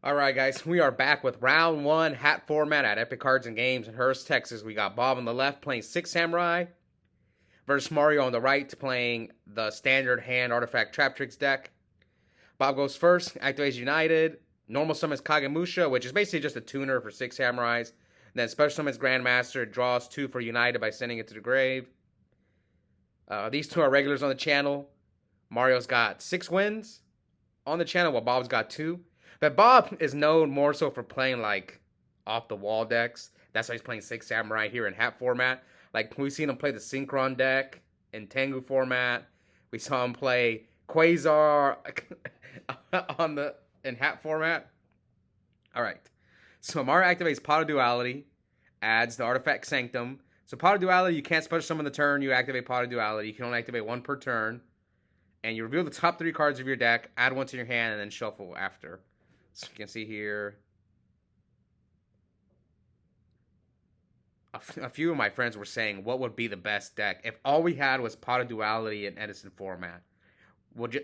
All right, guys, we are back with round one hat format at Epic Cards and Games in Hurst, Texas. We got Bob on the left playing Six Samurai versus Mario on the right playing the standard hand artifact trap tricks deck. Bob goes first, activates United, normal summons Kagemusha, which is basically just a tuner for Six Samurais. Then special summons Grandmaster, draws two for United by sending it to the grave. These two are regulars on the channel. Mario's got 6 wins on the channel, while Bob's got 2. But Bob is known more so for playing like off the wall decks. That's why he's playing Six Samurai here in hat format. Like we've seen him play the Synchron deck in Tengu format. We saw him play Quasar in hat format. All right. So Mario activates Pot of Duality, adds the artifact Sanctum. So Pot of Duality, you can't special summon the turn you activate Pot of Duality. You can only activate one per turn. And you reveal the top 3 cards of your deck, add one to your hand, and then shuffle after. So you can see here, a few of my friends were saying what would be the best deck if all we had was Pot of Duality in Edison format.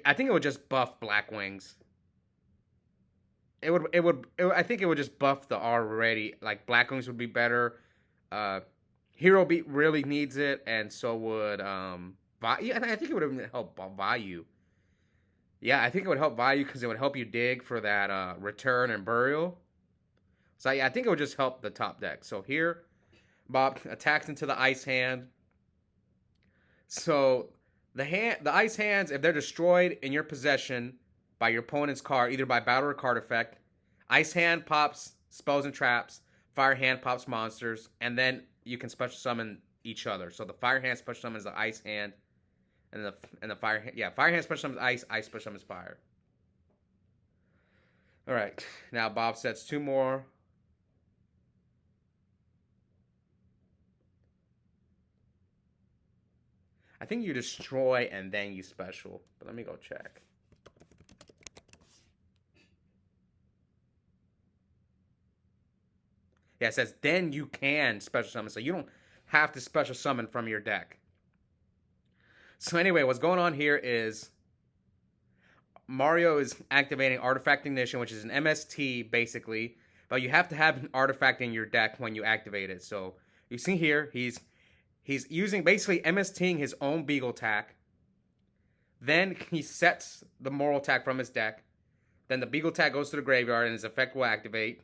I think it would just buff Black Wings. I think it would just buff the already, like Black Wings would be better. Hero Beat really needs it, and so would I think it would have helped Vayu. Yeah, I think it would help Vayu because it would help you dig for that return and burial. So yeah, I think it would just help the top deck. So here, Bob attacks into the ice hand. So the ice hands, if they're destroyed in your possession by your opponent's card, either by battle or card effect, ice hand pops spells and traps, fire hand pops monsters, and then you can special summon each other. So the fire hand special summons the ice hand. And the fire hand special summons ice special summons fire. All right, now Bob sets 2 more. I think you destroy and then you special, but let me go check. Yeah, it says then you can special summon, so you don't have to special summon from your deck. So anyway, what's going on here is Mario is activating Artifact Ignition, which is an MST basically, but you have to have an artifact in your deck when you activate it. So you see here, he's using basically MSTing his own Beagle Attack. Then he sets the Moral Attack from his deck. Then the Beagle Attack goes to the graveyard and his effect will activate.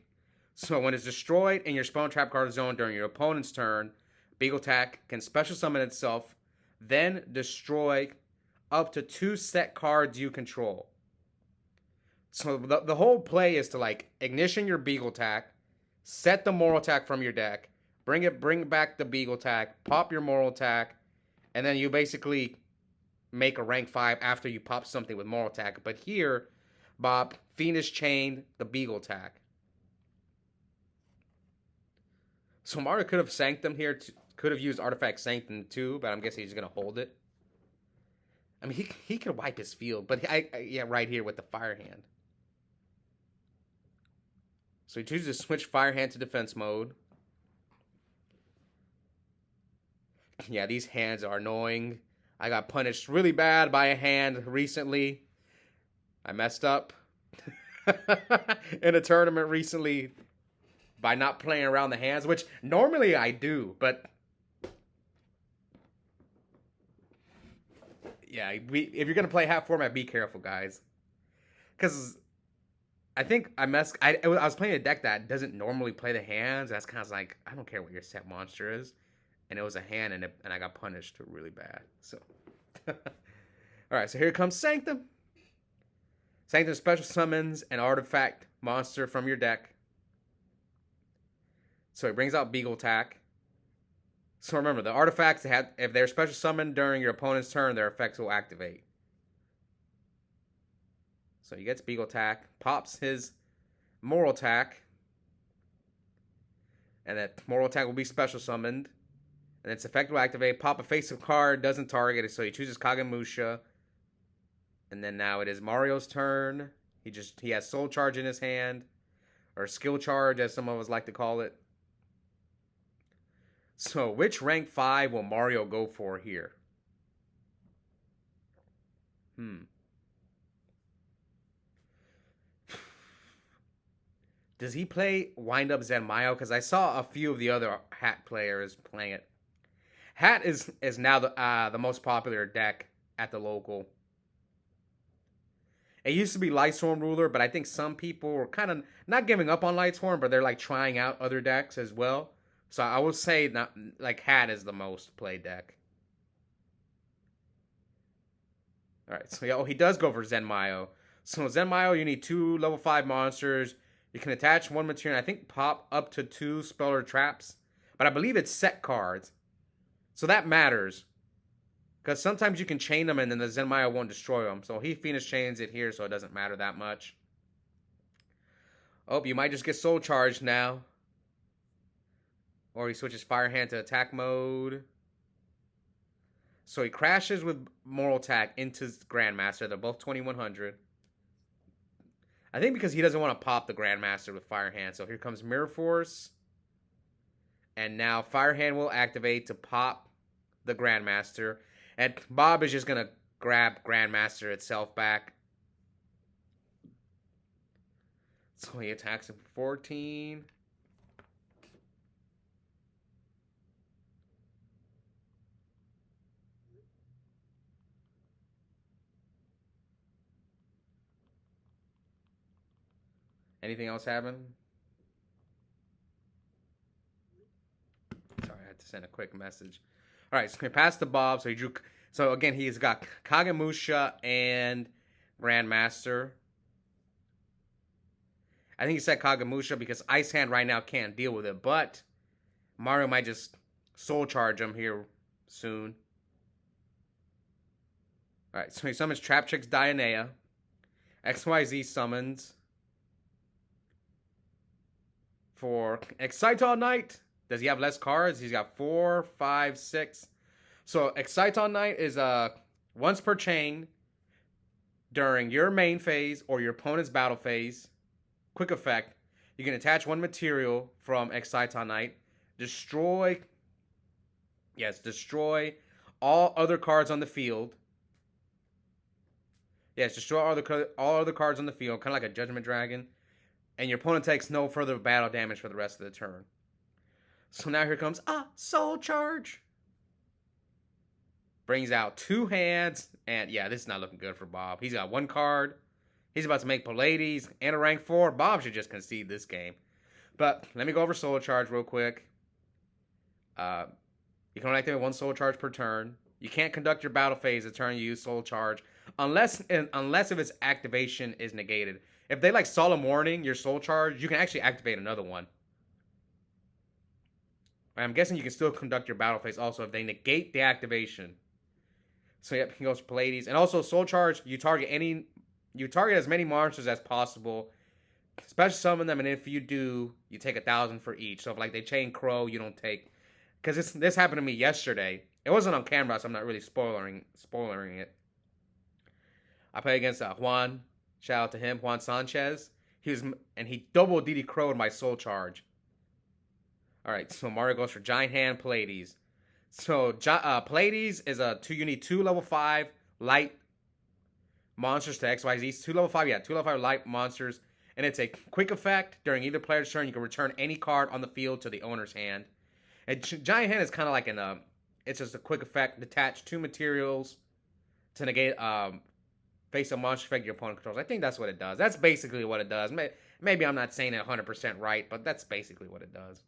So when it's destroyed in your Spell and Trap card zone during your opponent's turn, Beagle Attack can special summon itself, then destroy up to 2 set cards you control. So the whole play is to like ignition your Beagle Attack, set the Moral Attack from your deck, bring back the Beagle Attack, pop your Moral Attack, and then you basically make a rank 5 after you pop something with Moral Attack. But here, Bob Fiendish chained the Beagle Attack. So Mario could have Sanctum here, could have used Artifact Sanctum too, but I'm guessing he's going to hold it. I mean, he could wipe his field, but yeah, right here with the Fire Hand. So he chooses to switch Fire Hand to defense mode. Yeah, these hands are annoying. I got punished really bad by a hand recently. I messed up in a tournament recently by not playing around the hands, which normally I do, but yeah, if you're going to play half format, be careful, guys. Because I think I was playing a deck that doesn't normally play the hands. That's kind of like, I don't care what your set monster is. And it was a hand, and I got punished really bad. So, all right, so here comes Sanctum. Sanctum special summons an artifact monster from your deck. So he brings out Beagle Attack. So remember, the artifacts, if they're special summoned during your opponent's turn, their effects will activate. So he gets Beagle Attack, pops his Moral Attack, and that Moral Attack will be special summoned. And its effect will activate, pop a face-up card, doesn't target it, so he chooses Kagemusha. And then now it is Mario's turn. He has Soul Charge in his hand, or Skill Charge, as some of us like to call it. So, which rank 5 will Mario go for here? Does he play Wind Up Zenmayo? Because I saw a few of the other Hat players playing it. Hat is now the most popular deck at the local. It used to be Lightstorm Ruler, but I think some people were kind of not giving up on Lightstorm, but they're like trying out other decks as well. So I would say not like Hat is the most played deck. All right, so he does go for Zenmayo. So Zenmayo, you need 2 level 5 monsters. You can attach 1 material. I think pop up to 2 speller traps, but I believe it's set cards, so that matters. Because sometimes you can chain them and then the Zenmayo won't destroy them. So he Phoenix chains it here, so it doesn't matter that much. Oh, you might just get Soul Charged now. Or he switches Fire Hand to attack mode. So he crashes with Moral Attack into Grandmaster. They're both 2100. I think because he doesn't want to pop the Grandmaster with Fire Hand. So here comes Mirror Force. And now Fire Hand will activate to pop the Grandmaster. And Bob is just going to grab Grandmaster itself back. So he attacks him for 14. Anything else happen? Sorry, I had to send a quick message. All right, so he passed to Bob. So he drew. So again, he's got Kagemusha and Grandmaster. I think he said Kagemusha because Ice Hand right now can't deal with it, but Mario might just Soul Charge him here soon. All right, so he summons Trap Chicks Dianea. XYZ summons for Excite All Night. Does he have less cards? He's got 4, 5, 6. So Excite All Night is once per chain during your main phase or your opponent's battle phase. Quick effect. You can attach 1 material from Excite All Night. Destroy all other cards on the field. Yes, destroy all other cards on the field, kind of like a Judgment Dragon. And your opponent takes no further battle damage for the rest of the turn. So now here comes Soul Charge. Brings out 2 hands. And yeah, this is not looking good for Bob. He's got 1 card. He's about to make Pallades and a rank 4. Bob should just concede this game. But let me go over Soul Charge real quick. You can only activate 1 Soul Charge per turn. You can't conduct your battle phase the turn you use Soul Charge. Unless if its activation is negated. If they like Solemn Warning, your Soul Charge, you can actually activate another one. I'm guessing you can still conduct your battle phase also if they negate the activation. So yep, he goes Pallades. And also Soul Charge, you target as many monsters as possible. Special summon them, and if you do, you take 1,000 for each. So if like they chain Crow, you don't take. Because this happened to me yesterday. It wasn't on camera, so I'm not really spoiling it. I play against Juan. Shout out to him, Juan Sanchez. He double DD Crow'd my Soul Charge. Alright, so Mario goes for Giant Hand Pallades. So Pallades is you need 2 level 5 light monsters to XYZ. 2 level 5, 2 level 5 light monsters. And it's a quick effect. During either player's turn, you can return any card on the field to the owner's hand. And Giant Hand is kind of like it's just a quick effect. Detach 2 materials to negate face a monster effect your opponent controls. I think that's what it does. That's basically what it does. Maybe I'm not saying it 100% right, but that's basically what it does.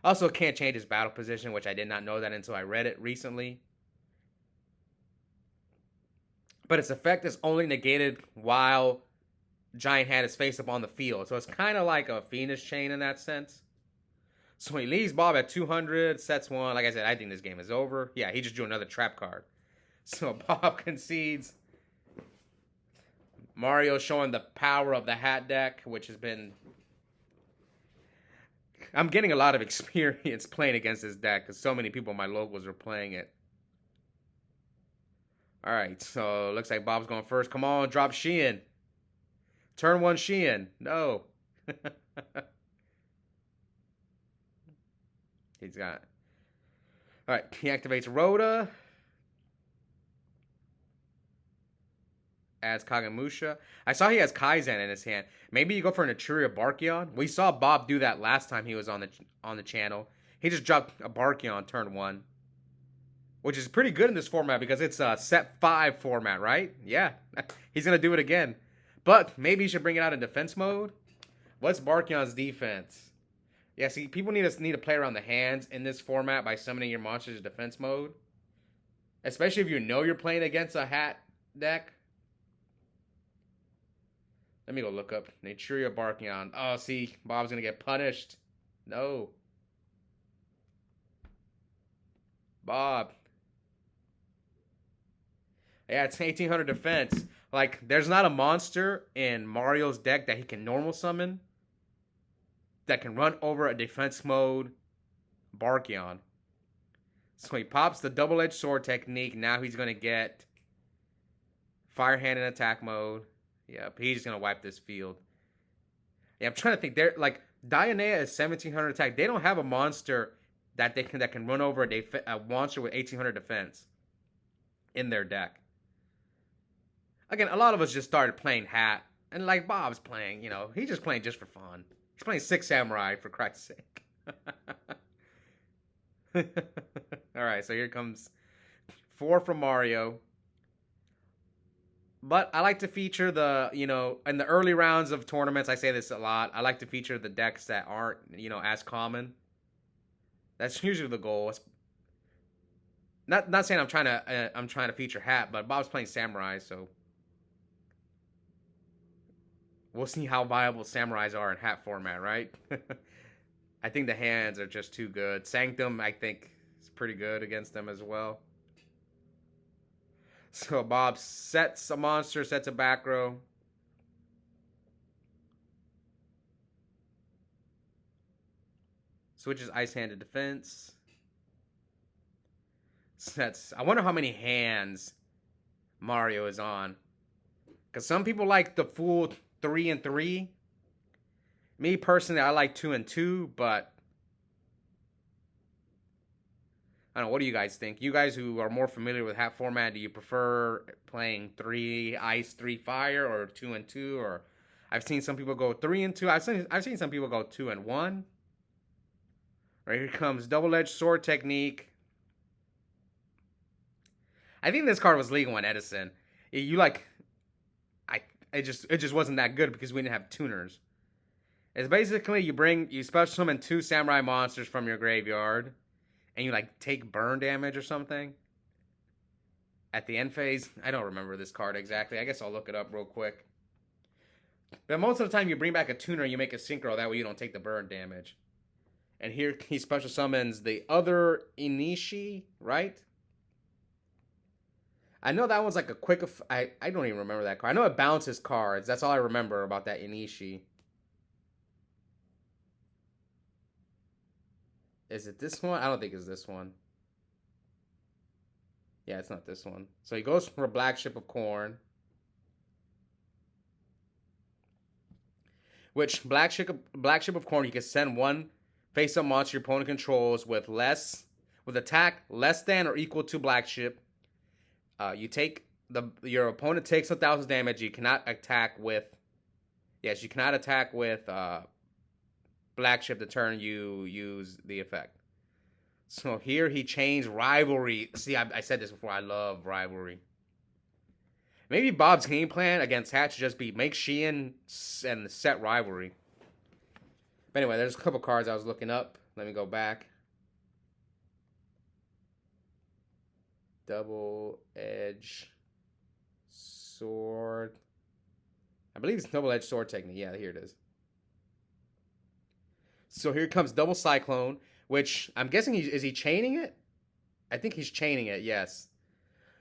Also, it can't change his battle position, which I did not know that until I read it recently. But its effect is only negated while Giant Hand is face up on the field. So it's kind of like a Phoenix Chain in that sense. So he leaves Bob at 200, sets 1. Like I said, I think this game is over. Yeah, he just drew another trap card. So Bob concedes. Mario showing the power of the Hat deck, which has been... I'm getting a lot of experience playing against this deck because so many people in my locals are playing it. Alright, so looks like Bob's going first. Come on, drop Sheehan. Turn 1 Sheehan. No. He's got... Alright, he activates Rhoda. adds Kagemusha. I saw he has Kaizen in his hand. Maybe you go for an Etruria Barkion. We saw Bob do that last time he was on the channel. He just dropped a Barkion turn 1. Which is pretty good in this format because it's a set 5 format, right? Yeah, he's going to do it again. But maybe you should bring it out in defense mode. What's Barkion's defense? Yeah, see, people need to play around the hands in this format by summoning your monsters in defense mode. Especially if you know you're playing against a hat deck. Let me go look up Etruria Barkion. Oh, see, Bob's going to get punished. No. Bob. Yeah, it's 1800 defense. Like, there's not a monster in Mario's deck that he can normal summon that can run over a defense mode Barkion. So he pops the double-edged sword technique. Now he's going to get Fire Hand in attack mode. Yep, he's going to wipe this field. Yeah, I'm trying to think. They're like, Dianea is 1700 attack. They don't have a monster that can run over a monster with 1800 defense in their deck. Again, a lot of us just started playing hat, and like Bob's playing, you know, he's just playing just for fun. He's playing Six Samurai, for Christ's sake. Alright, so here comes 4 from Mario. But I like to feature the, you know, in the early rounds of tournaments, I say this a lot, I like to feature the decks that aren't, you know, as common. That's usually the goal. It's not saying I'm trying to feature hat, but Bob's playing Samurai, so we'll see how viable Samurais are in hat format, right? I think the hands are just too good. Sanctum, I think, is pretty good against them as well. So Bob sets a monster, sets a back row. Switches Ice Hand to defense. Sets. I wonder how many hands Mario is on. Because some people like the full 3 and 3. Me personally, I like 2 and 2, but I don't know. What do you guys think? You guys who are more familiar with hat format, do you prefer playing 3 ice, 3 fire, or 2 and 2? Or I've seen some people go 3 and 2. I've seen some people go 2 and 1. Right, here comes double-edged sword technique. I think this card was legal in Edison. It just wasn't that good because we didn't have tuners. It's basically you special summon 2 samurai monsters from your graveyard, and you like take burn damage or something. At the end phase, I don't remember this card exactly. I guess I'll look it up real quick. But most of the time, you bring back a tuner, and you make a synchro. That way, you don't take the burn damage. And here he special summons the other Inishi, right? I know that one's like a quick... I don't even remember that card. I know it bounces cards. That's all I remember about that Inishi. Is it this one? I don't think it's this one. Yeah, it's not this one. So he goes for a Black Ship of Corn. Which, Black Ship of Corn, you can send one face-up monster your opponent controls with attack less than or equal to Black Ship. Your opponent takes 1,000 damage. You cannot attack with. Yes, you cannot attack with Black Ship the turn you use the effect. So here he changed Rivalry. See, I said this before. I love Rivalry. Maybe Bob's game plan against Hatch should just be make Sheehan and set Rivalry. But anyway, there's a couple cards I was looking up. Let me go back. Double edge sword. I believe it's double edge sword technique. Yeah, here it is. So here comes double cyclone, which I'm guessing is he chaining it? I think he's chaining it. Yes.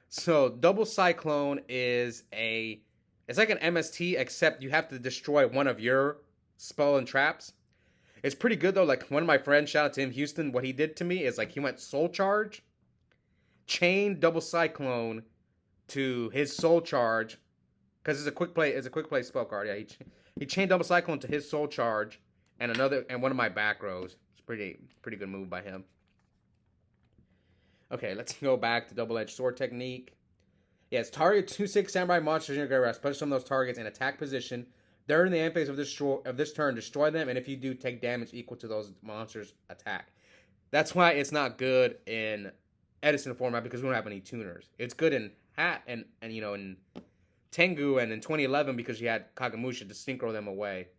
So double cyclone is it's like an MST, except you have to destroy one of your spell and traps. It's pretty good though. Like one of my friends, shout out to him, Houston. What he did to me is like he went Soul Charge, chain double cyclone to his Soul Charge, because it's a quick play spell card. Yeah, he chained double cyclone to his Soul Charge and one of my back rows. It's pretty good move by him. Okay, let's go back to double edged sword technique. Yes, target 2/6 samurai monsters in your graveyard. Put some of those targets in attack position. During the end phase of this turn, destroy them, and if you do, take damage equal to those monsters' attack. That's why it's not good in Edison format because we don't have any tuners. It's good in Hat and in Tengu and in 2011 because you had Kagamusha to synchro them away.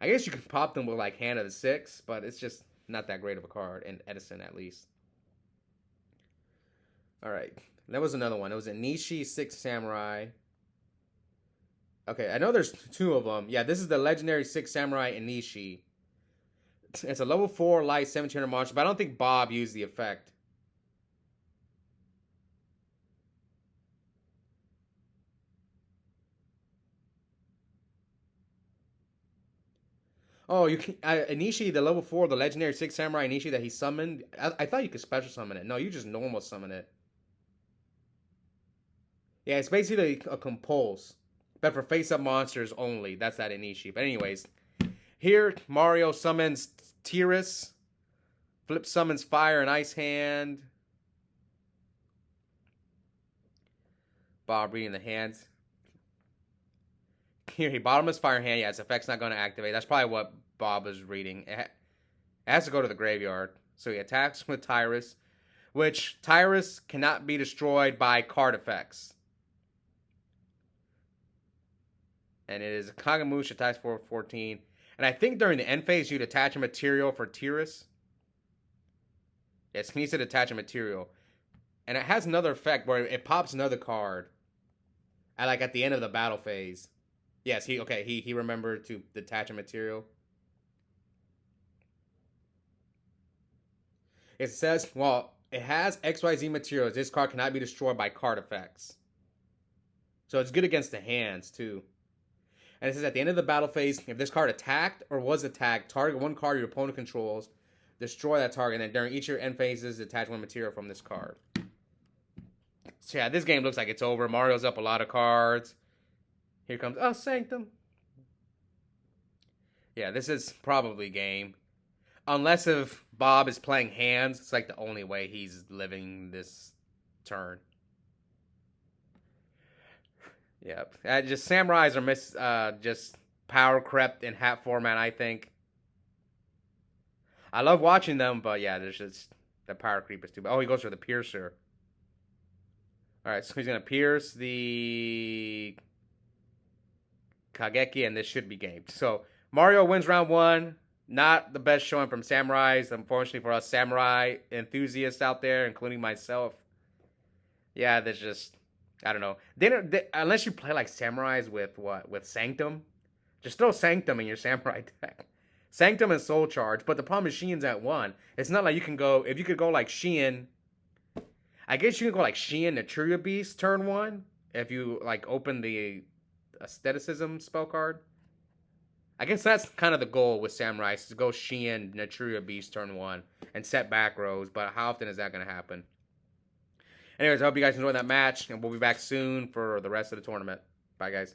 I guess you could pop them with like Hand of the Six, but it's just not that great of a card in Edison at least. All right. That was another one. It was a Nishi 6 Samurai. Okay, I know there's two of them. Yeah, this is the legendary 6 Samurai Inishi. It's a level 4 light 1700 monster, but I don't think Bob used the effect. Oh, you can Inishi, the level 4, the legendary 6 Samurai Inishi that he summoned. I thought you could special summon it. No, you just normal summon it. Yeah, it's basically a compulse, but for face-up monsters only. That's that Inishi. But anyways, here Mario summons Tiras, flip summons Fire and Ice Hand. Bob reading the hands. Here he bottomless Fire Hand. Yeah, its effect's not going to activate. That's probably what Bob is reading. It has to go to the graveyard. So he attacks with Tiras, which Tiras cannot be destroyed by card effects. And it is a Kagamusha attacks for 14. And I think during the end phase, you'd attach a material for Tiras. Yes, he needs to attach a material. And it has another effect where it pops another card at the end of the battle phase. Yes, he remembered to detach a material. It says, well, it has XYZ materials. This card cannot be destroyed by card effects. So it's good against the hands, too. And it says at the end of the battle phase, if this card attacked or was attacked, target one card your opponent controls, destroy that target, and then during each of your end phases, detach one material from this card. So yeah, this game looks like it's over. Mario's up a lot of cards. Here comes, Sanctum. Yeah, this is probably game. Unless if Bob is playing hands, it's like the only way he's living this turn. Yep. Just Samurais are just power crept in Hat format, I think. I love watching them, but yeah, there's just the power creep is too bad. Oh, he goes for the Piercer. Alright, so he's going to pierce the Kageki, and this should be game. So, Mario wins round 1. Not the best showing from Samurais, unfortunately for us Samurai enthusiasts out there, including myself. Yeah, there's just... I don't know. Unless you play like Samurais with Sanctum, just throw Sanctum in your Samurai deck. Sanctum and Soul Charge, but the problem is Xian's at 1. It's not like you can go, if you could go like Xian, I guess you can go like Xian Naturia Beast turn 1, if you like open the Aestheticism spell card. I guess that's kind of the goal with Samurai, is to go Xian Naturia Beast turn 1 and set back rows, but how often is that going to happen? Anyways, I hope you guys enjoyed that match, and we'll be back soon for the rest of the tournament. Bye, guys.